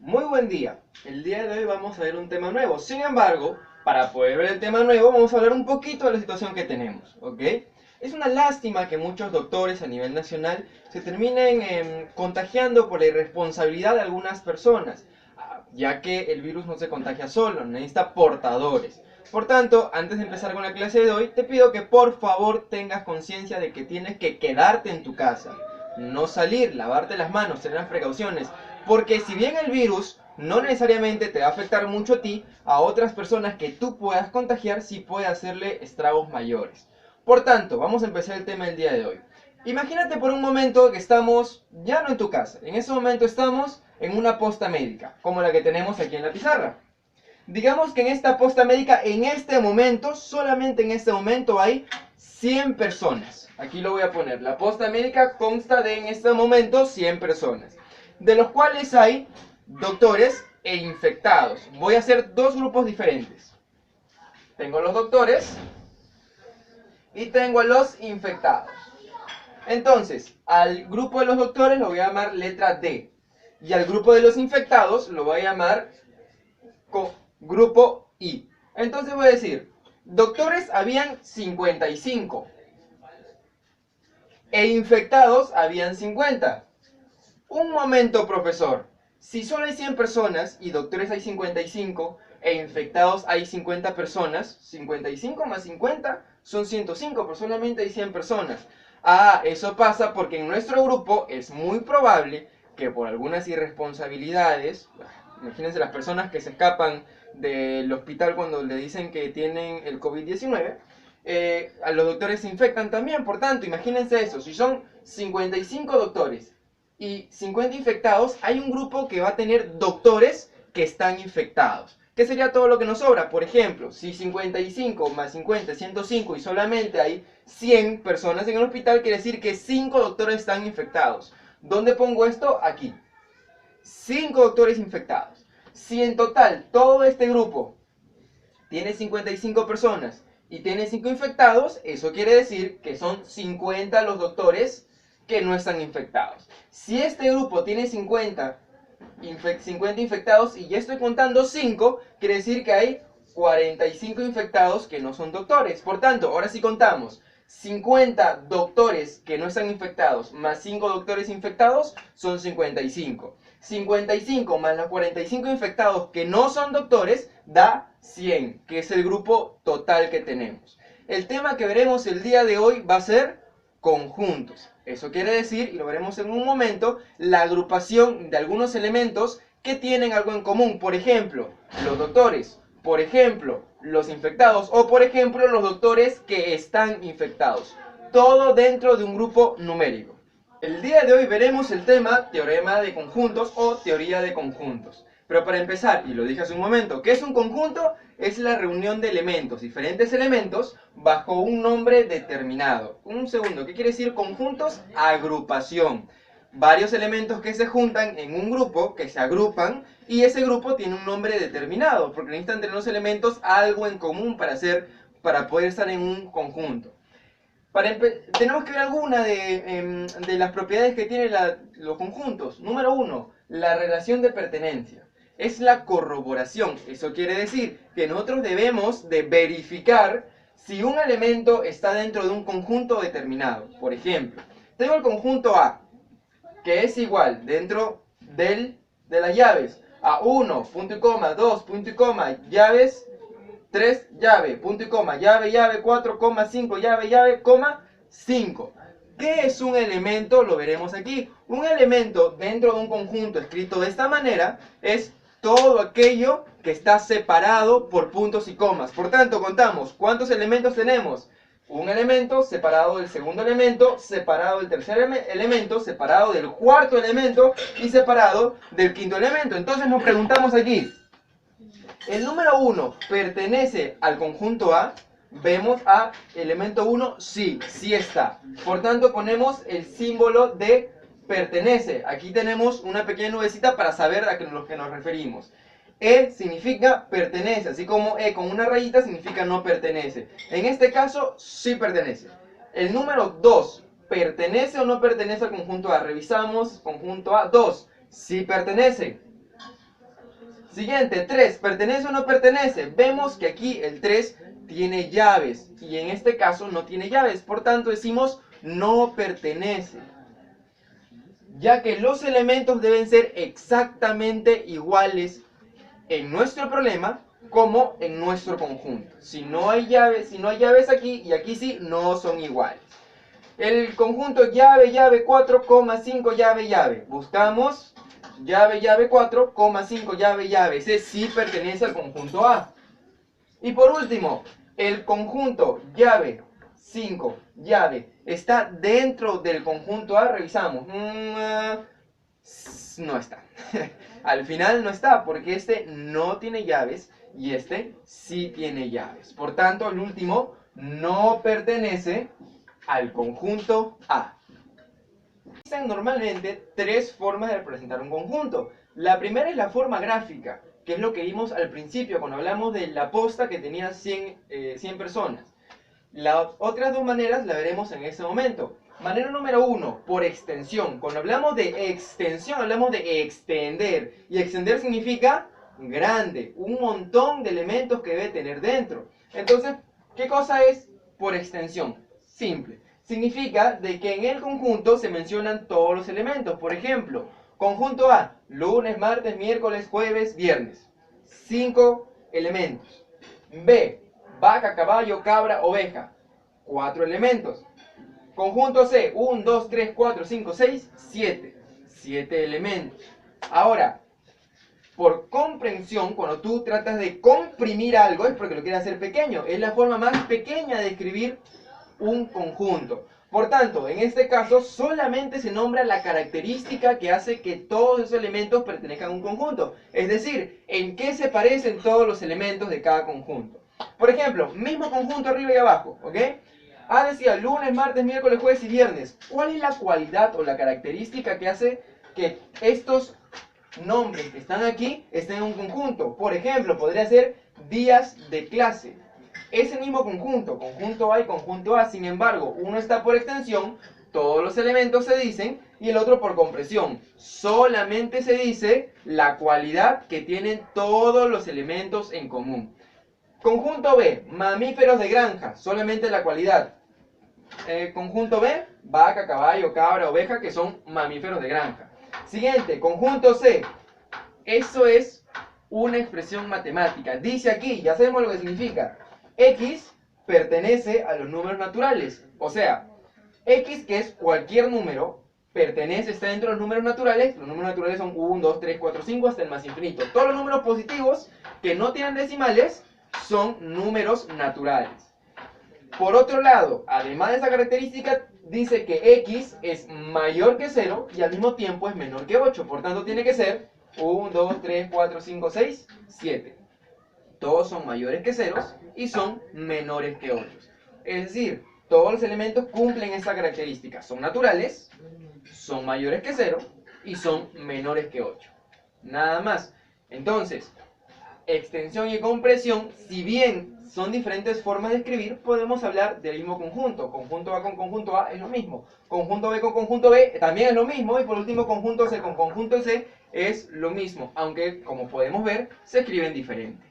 Muy buen día. El día de hoy vamos a ver un tema nuevo. Sin embargo, para poder ver el tema nuevo, vamos a hablar un poquito de la situación que tenemos, ¿ok? Es una lástima que muchos doctores a nivel nacional se terminen contagiando por la irresponsabilidad de algunas personas, ya que el virus no se contagia solo, necesita portadores. Por tanto, antes de empezar con la clase de hoy, te pido que por favor tengas conciencia de que tienes que quedarte en tu casa, no salir, lavarte las manos, tener las precauciones. Porque si bien el virus no necesariamente te va a afectar mucho a ti, a otras personas que tú puedas contagiar sí puede hacerle estragos mayores. Por tanto, vamos a empezar el tema del día de hoy. Imagínate por un momento que estamos ya no en tu casa. En ese momento estamos en una posta médica, como la que tenemos aquí en la pizarra. Digamos que en esta posta médica, en este momento, solamente en este momento hay 100 personas. Aquí lo voy a poner. La posta médica consta de, en este momento, 100 personas, de los cuales hay doctores e infectados. Voy a hacer dos grupos diferentes. Tengo los doctores y tengo a los infectados. Entonces, al grupo de los doctores lo voy a llamar letra D. Y al grupo de los infectados lo voy a llamar grupo I. Entonces voy a decir, doctores habían 55 e infectados habían 50. Un momento, profesor. Si solo hay 100 personas y doctores hay 55 e infectados hay 50 personas, 55 más 50 son 105, pero solamente hay 100 personas. Ah, eso pasa porque en nuestro grupo es muy probable que por algunas irresponsabilidades, imagínense las personas que se escapan del hospital cuando le dicen que tienen el COVID-19, a los doctores se infectan también. Por tanto, imagínense eso, si son 55 doctores y 50 infectados, hay un grupo que va a tener doctores que están infectados. ¿Qué sería todo lo que nos sobra? Por ejemplo, si 55 más 50 es 105 y solamente hay 100 personas en el hospital, quiere decir que 5 doctores están infectados. ¿Dónde pongo esto? Aquí. 5 doctores infectados. Si en total todo este grupo tiene 55 personas y tiene 5 infectados, eso quiere decir que son 50 los doctores que no están infectados. Si este grupo tiene 50 infectados y ya estoy contando 5, quiere decir que hay 45 infectados que no son doctores. Por tanto, ahora sí contamos. 50 doctores que no están infectados más 5 doctores infectados son 55. 55 más los 45 infectados que no son doctores da 100, que es el grupo total que tenemos. El tema que veremos el día de hoy va a ser conjuntos. Eso quiere decir, y lo veremos en un momento, la agrupación de algunos elementos que tienen algo en común. Por ejemplo, los doctores, por ejemplo, los infectados o por ejemplo los doctores que están infectados. Todo dentro de un grupo numérico. El día de hoy veremos el tema teorema de conjuntos o teoría de conjuntos. Pero para empezar, y lo dije hace un momento, ¿qué es un conjunto? Es la reunión de elementos, diferentes elementos, bajo un nombre determinado. Un segundo, ¿qué quiere decir conjuntos? Agrupación. Varios elementos que se juntan en un grupo, que se agrupan, y ese grupo tiene un nombre determinado, porque necesitan tener los elementos algo en común para poder estar en un conjunto. Tenemos que ver algunas de las propiedades que tienen los conjuntos. Número 1, la relación de pertenencia. Es la corroboración. Eso quiere decir que nosotros debemos de verificar si un elemento está dentro de un conjunto determinado. Por ejemplo, tengo el conjunto A, que es igual dentro de las llaves a 1, punto y coma, 2, punto y coma, llaves, 3, llave, punto y coma, llave, llave, 4, coma, 5, llave, llave, coma, 5. ¿Qué es un elemento? Lo veremos aquí. Un elemento dentro de un conjunto escrito de esta manera es todo aquello que está separado por puntos y comas. Por tanto, contamos cuántos elementos tenemos. Un elemento separado del segundo elemento, separado del tercer elemento, separado del cuarto elemento y separado del quinto elemento. Entonces nos preguntamos aquí, ¿el número 1 pertenece al conjunto A? Vemos a elemento 1, sí, sí está. Por tanto, ponemos el símbolo de pertenece. Aquí tenemos una pequeña nubecita para saber a lo que nos referimos. E significa pertenece, así como E con una rayita significa no pertenece. En este caso, sí pertenece. El número 2, ¿pertenece o no pertenece al conjunto A? Revisamos, conjunto A, 2, sí pertenece. Siguiente, 3, ¿pertenece o no pertenece? Vemos que aquí el 3 tiene llaves y en este caso no tiene llaves, por tanto decimos no pertenece, ya que los elementos deben ser exactamente iguales en nuestro problema como en nuestro conjunto. Si no hay llaves aquí y aquí sí, no son iguales. El conjunto llave, llave, 4, 5, llave, llave. Buscamos llave, llave, 4, 5, llave, llave. Ese sí pertenece al conjunto A. Y por último, el conjunto llave, 5, llave, ¿está dentro del conjunto A? Revisamos. No está. Al final no está, porque este no tiene llaves y este sí tiene llaves. Por tanto, el último no pertenece al conjunto A. Existen normalmente tres formas de representar un conjunto. La primera es la forma gráfica, que es lo que vimos al principio cuando hablamos de la posta que tenía 100 personas. Las otras dos maneras las veremos en este momento. Manera número 1, por extensión. Cuando hablamos de extensión, hablamos de extender. Y extender significa grande, un montón de elementos que debe tener dentro. Entonces, ¿qué cosa es por extensión? Simple. Significa de que en el conjunto se mencionan todos los elementos. Por ejemplo, conjunto A, lunes, martes, miércoles, jueves, viernes. 5 elementos. B, vaca, caballo, cabra, oveja. 4 elementos. Conjunto C, 1, 2, 3, 4, 5, 6, 7. 7 elementos. Ahora, por comprensión, cuando tú tratas de comprimir algo, es porque lo quieres hacer pequeño. Es la forma más pequeña de escribir un conjunto. Por tanto, en este caso, solamente se nombra la característica que hace que todos esos elementos pertenezcan a un conjunto. Es decir, en qué se parecen todos los elementos de cada conjunto. Por ejemplo, mismo conjunto arriba y abajo, ¿ok? A decía lunes, martes, miércoles, jueves y viernes. ¿Cuál es la cualidad o la característica que hace que estos nombres que están aquí estén en un conjunto? Por ejemplo, podría ser días de clase. Ese mismo conjunto, conjunto A y conjunto A, sin embargo, uno está por extensión, todos los elementos se dicen, y el otro por compresión. Solamente se dice la cualidad que tienen todos los elementos en común. Conjunto B, mamíferos de granja, solamente la cualidad. Conjunto B, vaca, caballo, cabra, oveja, que son mamíferos de granja. Siguiente, conjunto C. Eso es una expresión matemática. Dice aquí, ya sabemos lo que significa. X pertenece a los números naturales. O sea, X, que es cualquier número, pertenece, está dentro de los números naturales. Los números naturales son 1, 2, 3, 4, 5, hasta el más infinito. Todos los números positivos que no tienen decimales son números naturales. Por otro lado, además de esa característica, dice que X es mayor que 0 y al mismo tiempo es menor que 8. Por tanto, tiene que ser 1, 2, 3, 4, 5, 6, 7. Todos son mayores que 0 y son menores que 8. Es decir, todos los elementos cumplen esta característica. Son naturales, son mayores que 0 y son menores que 8. Nada más. Entonces, extensión y compresión, si bien son diferentes formas de escribir, podemos hablar del mismo conjunto. Conjunto A con conjunto A es lo mismo. Conjunto B con conjunto B también es lo mismo. Y por último, conjunto C con conjunto C es lo mismo. Aunque, como podemos ver, se escriben diferente.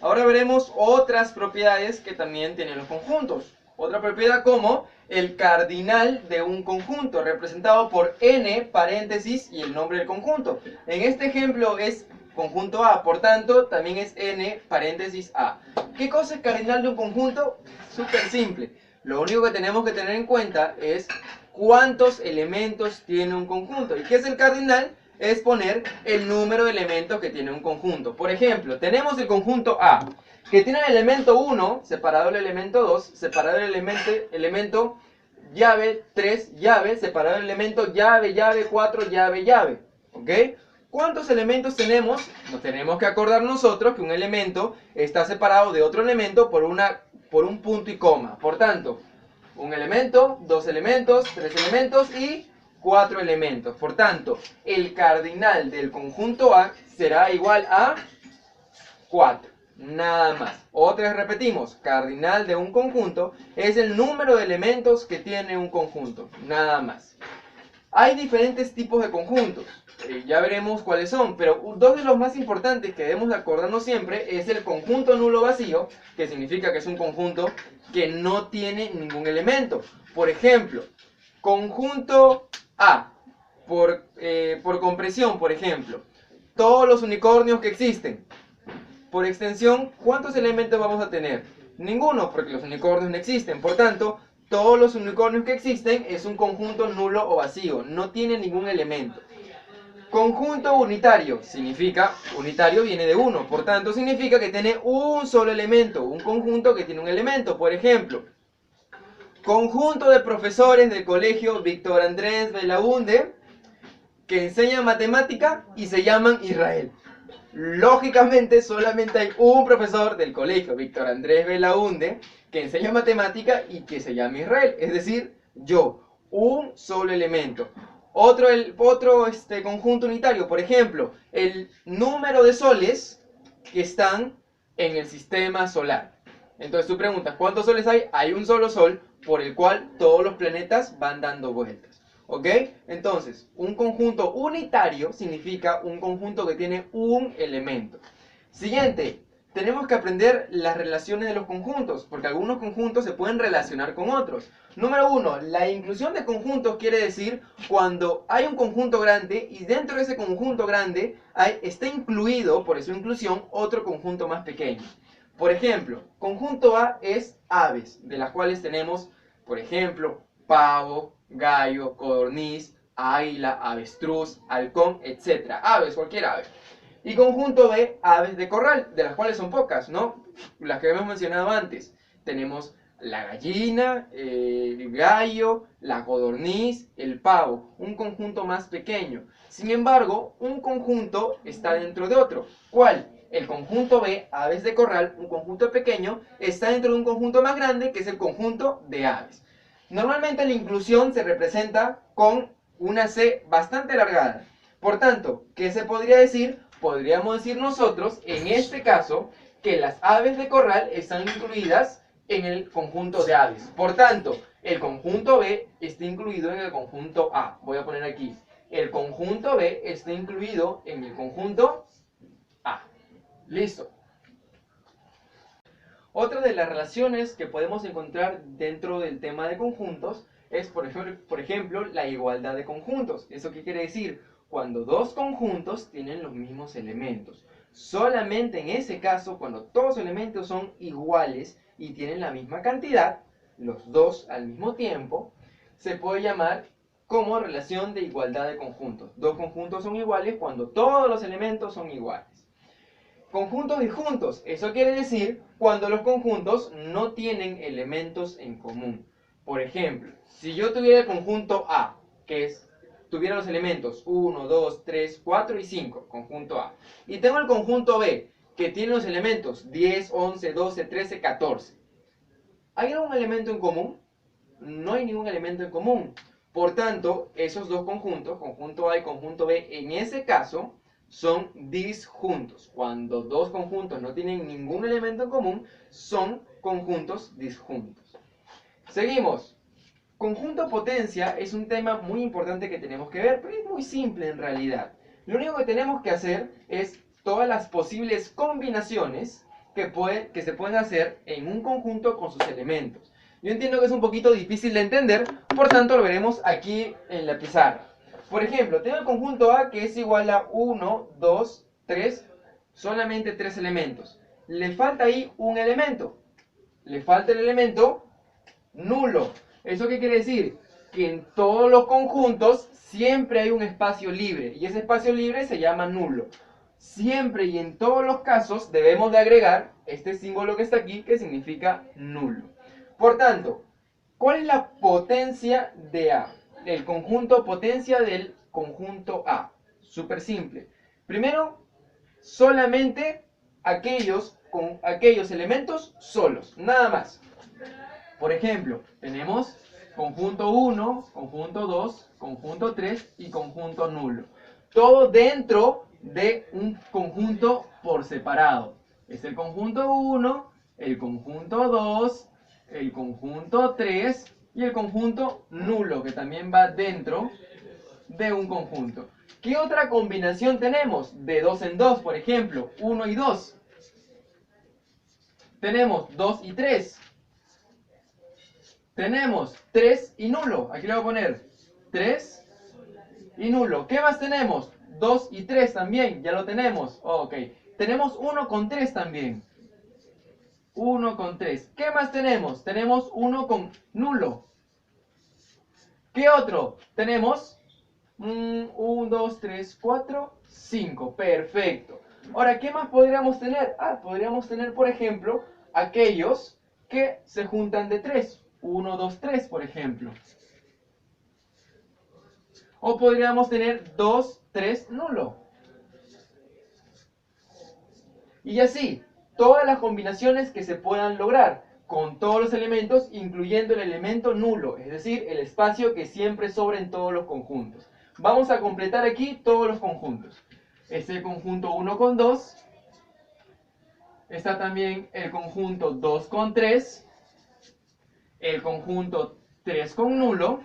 Ahora veremos otras propiedades que también tienen los conjuntos. Otra propiedad como el cardinal de un conjunto, representado por n paréntesis y el nombre del conjunto. En este ejemplo es conjunto A, por tanto también es n paréntesis A. ¿Qué cosa es cardinal de un conjunto? Súper simple. Lo único que tenemos que tener en cuenta es cuántos elementos tiene un conjunto. ¿Y qué es el cardinal? Es poner el número de elementos que tiene un conjunto. Por ejemplo, tenemos el conjunto A, que tiene el elemento 1, separado del elemento 2, separado del elemento llave, 3, llave, separado del elemento llave, llave, 4, llave, llave. ¿Ok? ¿Cuántos elementos tenemos? Nos tenemos que acordar nosotros que un elemento está separado de otro elemento por un punto y coma. Por tanto, un elemento, 2 elementos, 3 elementos y 4 elementos. Por tanto, el cardinal del conjunto A será igual a 4. Nada más. Otra vez repetimos, cardinal de un conjunto es el número de elementos que tiene un conjunto. Nada más. Hay diferentes tipos de conjuntos, ya veremos cuáles son, pero dos de los más importantes que debemos de acordarnos siempre es el conjunto nulo vacío, que significa que es un conjunto que no tiene ningún elemento. Por ejemplo, conjunto A, por compresión, por ejemplo, todos los unicornios que existen. Por extensión, ¿cuántos elementos vamos a tener? Ninguno, porque los unicornios no existen. Por tanto, todos los unicornios que existen es un conjunto nulo o vacío, no tiene ningún elemento. Conjunto unitario, significa, unitario viene de uno, por tanto significa que tiene un solo elemento, un conjunto que tiene un elemento. Por ejemplo, conjunto de profesores del colegio Víctor Andrés Belaúnde que enseñan matemática y se llaman Israel. Lógicamente solamente hay un profesor del colegio Víctor Andrés Belaúnde que enseña matemática y que se llama Israel, es decir, yo, un solo elemento. Otro conjunto unitario, por ejemplo, el número de soles que están en el sistema solar. Entonces tú preguntas, ¿cuántos soles hay? Hay un solo sol por el cual todos los planetas van dando vueltas. ¿Ok? Entonces, un conjunto unitario significa un conjunto que tiene un elemento. Siguiente, tenemos que aprender las relaciones de los conjuntos, porque algunos conjuntos se pueden relacionar con otros. Número 1, la inclusión de conjuntos quiere decir cuando hay un conjunto grande y dentro de ese conjunto grande está incluido, por eso inclusión, otro conjunto más pequeño. Por ejemplo, conjunto A es aves, de las cuales tenemos, por ejemplo, pavo, gallo, codorniz, águila, avestruz, halcón, etc. Aves, cualquier ave. Y conjunto B, aves de corral, de las cuales son pocas, ¿no? Las que hemos mencionado antes. Tenemos la gallina, el gallo, la codorniz, el pavo, un conjunto más pequeño. Sin embargo, un conjunto está dentro de otro. ¿Cuál? El conjunto B, aves de corral, un conjunto pequeño, está dentro de un conjunto más grande que es el conjunto de aves. Normalmente la inclusión se representa con una C bastante alargada. Por tanto, ¿qué se podría decir? Podríamos decir nosotros, en este caso, que las aves de corral están incluidas en el conjunto de aves. Por tanto, el conjunto B está incluido en el conjunto A. Voy a poner aquí. El conjunto B está incluido en el conjunto A. Listo. Otra de las relaciones que podemos encontrar dentro del tema de conjuntos es, por ejemplo, la igualdad de conjuntos. ¿Eso qué quiere decir? Cuando dos conjuntos tienen los mismos elementos. Solamente en ese caso, cuando todos los elementos son iguales y tienen la misma cantidad, los dos al mismo tiempo, se puede llamar como relación de igualdad de conjuntos. Dos conjuntos son iguales cuando todos los elementos son iguales. Conjuntos disjuntos, eso quiere decir cuando los conjuntos no tienen elementos en común. Por ejemplo, si yo tuviera el conjunto A, tuviera los elementos 1, 2, 3, 4 y 5, conjunto A, y tengo el conjunto B, que tiene los elementos 10, 11, 12, 13, 14. ¿Hay algún elemento en común? No hay ningún elemento en común. Por tanto, esos dos conjuntos, conjunto A y conjunto B, en ese caso, son disjuntos. Cuando dos conjuntos no tienen ningún elemento en común, son conjuntos disjuntos. Seguimos. Conjunto potencia es un tema muy importante que tenemos que ver, pero es muy simple en realidad. Lo único que tenemos que hacer es todas las posibles combinaciones que se pueden hacer en un conjunto con sus elementos. Yo entiendo que es un poquito difícil de entender, por tanto lo veremos aquí en la pizarra. Por ejemplo, tengo el conjunto A que es igual a 1, 2, 3, solamente 3 elementos. Le falta ahí un elemento. Le falta el elemento nulo. ¿Eso qué quiere decir? Que en todos los conjuntos siempre hay un espacio libre. Y ese espacio libre se llama nulo. Siempre y en todos los casos debemos de agregar este símbolo que está aquí que significa nulo. Por tanto, ¿cuál es la potencia de A? El conjunto potencia del conjunto A. Súper simple. Primero, solamente aquellos elementos solos, nada más. Por ejemplo, tenemos conjunto 1, conjunto 2, conjunto 3 y conjunto nulo. Todo dentro de un conjunto por separado. Es el conjunto 1, el conjunto 2, el conjunto 3 y el conjunto nulo, que también va dentro de un conjunto. ¿Qué otra combinación tenemos? De 2 en 2, por ejemplo, 1 y 2. Tenemos 2 y 3. Tenemos 3 y nulo. Aquí le voy a poner 3 y nulo. ¿Qué más tenemos? 2 y 3 también, ya lo tenemos. Ok. Tenemos 1 con 3 también. 1 con 3. ¿Qué más tenemos? Tenemos 1 con nulo. ¿Qué otro? Tenemos 1, 2, 3, 4, 5. Perfecto. Ahora, ¿qué más podríamos tener? Podríamos tener, por ejemplo, aquellos que se juntan de 3. 1, 2, 3, por ejemplo. O podríamos tener 2, 3, nulo. Y así, todas las combinaciones que se puedan lograr con todos los elementos, incluyendo el elemento nulo, es decir, el espacio que siempre sobra en todos los conjuntos. Vamos a completar aquí todos los conjuntos. Este conjunto 1 con 2. Está también el conjunto 2 con 3. El conjunto 3 con nulo.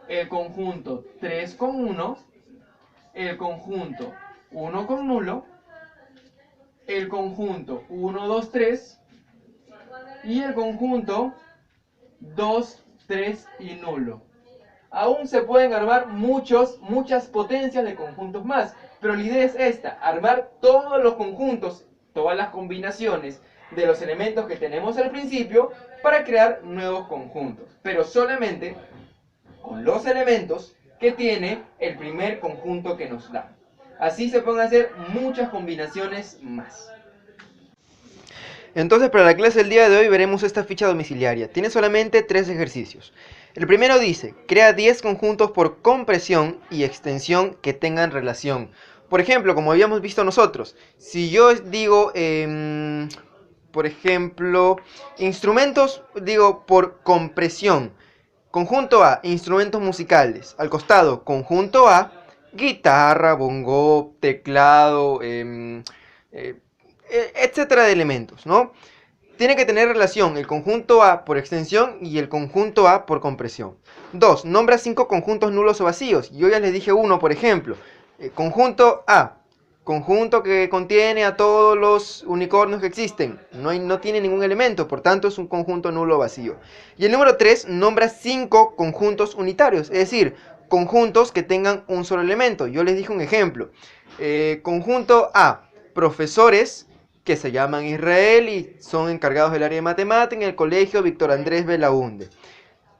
El conjunto 3 con 1. El conjunto 1 con nulo. El conjunto 1, 2, 3. Y el conjunto 2, 3 y nulo. Aún se pueden armar muchas potencias de conjuntos más, pero la idea es esta: armar todos los conjuntos, todas las combinaciones de los elementos que tenemos al principio para crear nuevos conjuntos, pero solamente con los elementos que tiene el primer conjunto que nos da. Así se pueden hacer muchas combinaciones más. Entonces, para la clase del día de hoy veremos esta ficha domiciliaria. Tiene solamente 3 ejercicios. El primero dice: crea 10 conjuntos por compresión y extensión que tengan relación. Por ejemplo, como habíamos visto nosotros, si yo digo, por ejemplo, instrumentos, digo por compresión. Conjunto A, instrumentos musicales. Al costado, conjunto A, guitarra, bongo, teclado, etcétera de elementos, ¿no? Tiene que tener relación el conjunto A por extensión y el conjunto A por compresión. 2. Nombra 5 conjuntos nulos o vacíos. Yo ya les dije uno, por ejemplo. Conjunto A. Conjunto que contiene a todos los unicornios que existen. No tiene ningún elemento, por tanto es un conjunto nulo o vacío. Y el número 3 nombra 5 conjuntos unitarios, es decir, conjuntos que tengan un solo elemento. Yo les dije un ejemplo. Conjunto A. Profesores que se llaman Israel y son encargados del área de matemática en el colegio Víctor Andrés Belaúnde.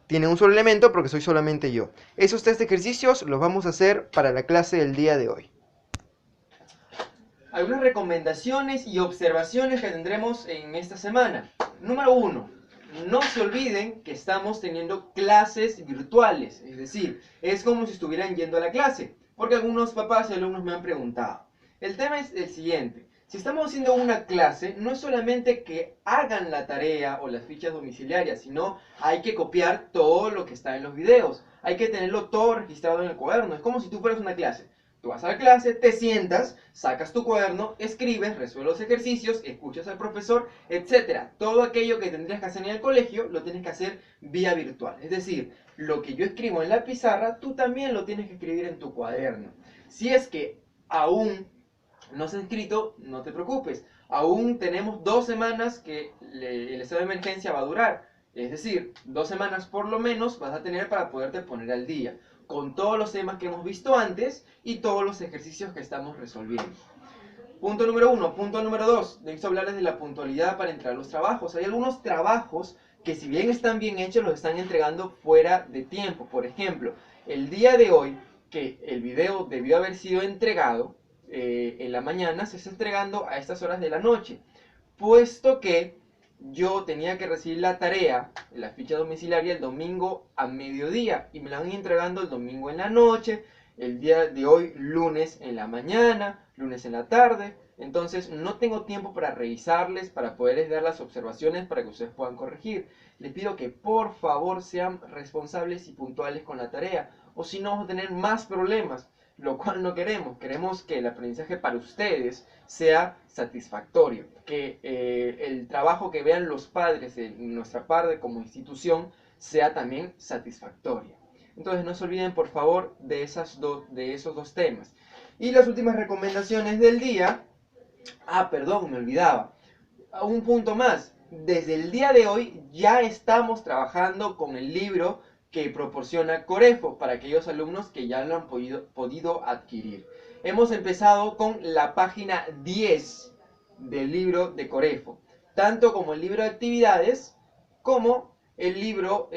Tiene un solo elemento porque soy solamente yo. Esos 3 ejercicios los vamos a hacer para la clase del día de hoy. Algunas recomendaciones y observaciones que tendremos en esta semana. Número 1. No se olviden que estamos teniendo clases virtuales, es decir, es como si estuvieran yendo a la clase, porque algunos papás y alumnos me han preguntado. El tema es el siguiente: si estamos haciendo una clase, no es solamente que hagan la tarea o las fichas domiciliarias, sino hay que copiar todo lo que está en los videos, hay que tenerlo todo registrado en el cuaderno. Es como si tú fueras una clase. Tú vas a la clase, te sientas, sacas tu cuaderno, escribes, resuelves los ejercicios, escuchas al profesor, etc. Todo aquello que tendrías que hacer en el colegio, lo tienes que hacer vía virtual. Es decir, lo que yo escribo en la pizarra, tú también lo tienes que escribir en tu cuaderno. Si es que aún no se ha inscrito, no te preocupes. Aún tenemos 2 semanas que el estado de emergencia va a durar. Es decir, 2 semanas por lo menos vas a tener para poderte poner al día con todos los temas que hemos visto antes y todos los ejercicios que estamos resolviendo. Punto número 1. Punto número 2. Necesito hablarles de la puntualidad para entregar los trabajos. Hay algunos trabajos que, si bien están bien hechos, los están entregando fuera de tiempo. Por ejemplo, el día de hoy, que el video debió haber sido entregado en la mañana, se está entregando a estas horas de la noche, puesto que yo tenía que recibir la tarea, la ficha domiciliaria, el domingo a mediodía y me la van entregando el domingo en la noche, el día de hoy lunes en la mañana, lunes en la tarde. Entonces no tengo tiempo para revisarles, para poderles dar las observaciones para que ustedes puedan corregir. Les pido que por favor sean responsables y puntuales con la tarea, o si no vamos a tener más problemas, lo cual no queremos. Queremos que el aprendizaje para ustedes sea satisfactorio, que el trabajo que vean los padres en nuestra parte como institución sea también satisfactorio. Entonces no se olviden por favor de esos dos temas. Y las últimas recomendaciones del día. Perdón, me olvidaba. Un punto más. Desde el día de hoy ya estamos trabajando con el libro que proporciona Corefo para aquellos alumnos que ya lo han podido adquirir. Hemos empezado con la página 10 del libro de Corefo, tanto como el libro de actividades como el libro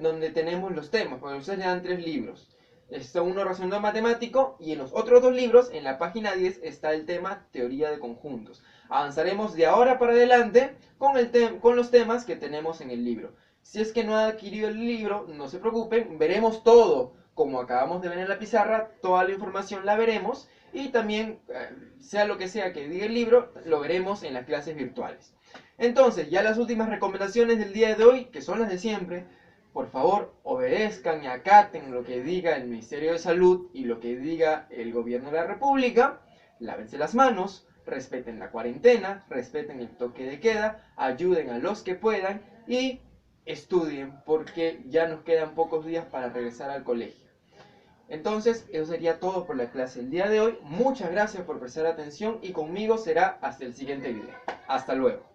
donde tenemos los temas, porque ustedes le dan 3 libros. Está uno relacionado matemático y en los otros 2 libros, en la página 10, está el tema teoría de conjuntos. Avanzaremos de ahora para adelante con los temas que tenemos en el libro. Si es que no ha adquirido el libro, no se preocupen, veremos todo, como acabamos de ver en la pizarra, toda la información la veremos y también, sea lo que sea que diga el libro, lo veremos en las clases virtuales. Entonces, ya las últimas recomendaciones del día de hoy, que son las de siempre. Por favor, obedezcan y acaten lo que diga el Ministerio de Salud y lo que diga el Gobierno de la República. Lávense las manos, respeten la cuarentena, respeten el toque de queda, ayuden a los que puedan y estudien porque ya nos quedan pocos días para regresar al colegio. Entonces, eso sería todo por la clase del día de hoy. Muchas gracias por prestar atención y conmigo será hasta el siguiente video. Hasta luego.